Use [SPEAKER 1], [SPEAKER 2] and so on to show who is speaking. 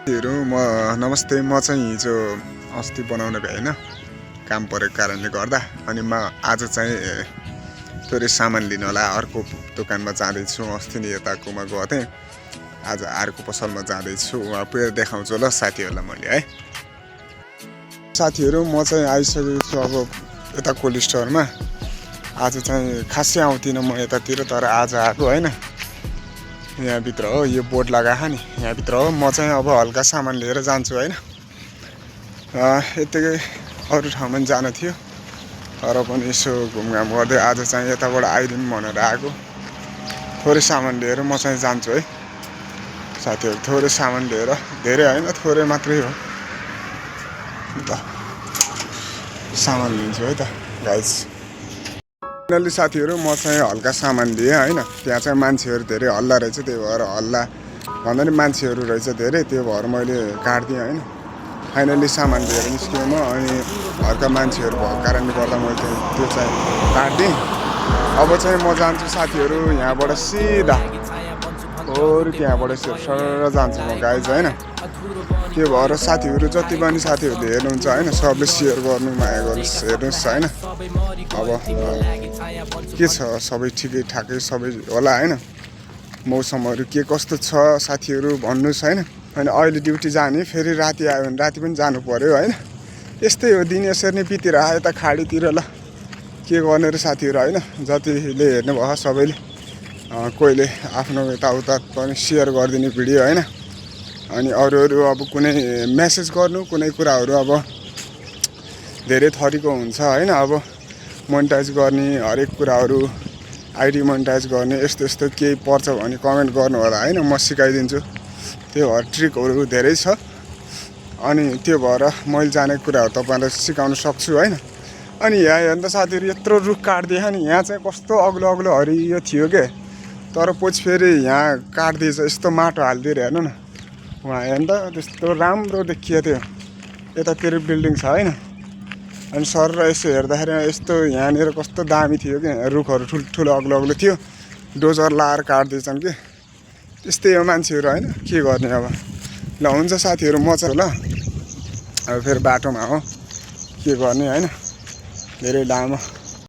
[SPEAKER 1] नमस्ते। म चाहिँ हिजो अस्ति बनाउन भ्याइन, काम परेको कारणले गर्दा। अनि म आज चाहिँ थोरै सामान लिनलाई अर्को दोकानमा जाँदैछु। अस्ति नै यताकोमा गएको थिएँ, आज अर्को पसलमा जाँदैछु। वहाँ पुगेर देखाउँछु ल साथीहरूलाई मैले है। साथीहरू, म चाहिँ आइसकेको छु अब यता कोल्ड स्टोरमा। आज चाहिँ खासै आउँदिनँ म यतातिर, तर आज आएको होइन। यहाँभित्र हो, यो बोर्ड लगाएको नि, यहाँभित्र हो। म चाहिँ अब हल्का सामान लिएर जान्छु होइन। यतिकै अरू ठाउँमा पनि जानु थियो, तर पनि यसो घुमघाम गर्दै आज चाहिँ यताबाट आइदिउँ भनेर आएको। थोरै सामान लिएर म चाहिँ जान्छु है साथीहरू। थोरै सामान लिएर, धेरै होइन, थोरै मात्रै हो। ल सामान लिन्छु है त गाइज। फाइनली साथीहरू, म चाहिँ हल्का सामान लिएँ होइन। त्यहाँ चाहिँ मान्छेहरू धेरै हल्ला रहेछ, त्यही भएर हल्ला भन्दा नि मान्छेहरू रहेछ धेरै, त्यो भएर मैले काट्दिएँ होइन। फाइनली सामान लिएर निस्किएँ म, अनि हल्का मान्छेहरू भएको कारणले गर्दा मैले त्यो चाहिँ काट्दिएँ। अब चाहिँ म जान्छु साथीहरू यहाँबाट सिधा, और त्यहाँबाट सर जान्छु म गाइज होइन। त्यो भएर साथीहरू जति पनि साथीहरूले हेर्नुहुन्छ होइन, सबले सेयर गर्नु, माया गर्नुहोस्, हेर्नुहोस् होइन। अब के छ, सबै ठिकै ठाकै सबै होला होइन। मौसमहरू के कस्तो छ साथीहरू भन्नुहोस् होइन। अनि अहिले ड्युटी जाने, फेरि राति आयो भने राति पनि जानु पर्यो होइन। यस्तै हो, दिन यसरी नै बितिरह यता खाडीतिर। ल के गर्ने र साथीहरू होइन। जतिले हेर्नुभयो सबैले, कोहीले आफ्नो यताउता पनि सेयर गरिदिने भिडियो होइन। अनि अरू अब कुनै मेसेज गर्नु, कुनै कुराहरू अब धेरै थरीको हुन्छ होइन। अब मोनिटाइज गर्ने हरेक कुराहरू, आइडी मोनिटाइज गर्ने, यस्तो यस्तो केही पर्छ भने कमेन्ट गर्नु होला होइन, म सिकाइदिन्छु। त्यो भएर ट्रिकहरू धेरै छ, अनि त्यो भएर मैले जानेको कुराहरू तपाईँलाई सिकाउन सक्छु होइन। अनि यहाँ हेर्नु त साथीहरू, यत्रो रुख काटिदिएछ नि। यहाँ चाहिँ कस्तो अग्लो अग्लो हरियो थियो के, तर पछि फेरि यहाँ काटिदिएछ, यस्तो माटो हालिदिएर हेर्नु न। वहाँ हेर्नु त त्यस्तो राम्रो देखियो थियो, यतातिर बिल्डिङ छ होइन। अनि सर यसो हेर्दाखेरि यस्तो यहाँनिर कस्तो दामी थियो कि, रुखहरू ठुल्ठुलो अग्लो अग्लो थियो, डोजर लाएर काट्दैछन् कि। त्यस्तै हो मान्छेहरू होइन, के गर्ने अब। ल हुन्छ साथीहरू, म चाहिँ ल अब फेरि बाटोमा हो, के गर्ने होइन। धेरै लामो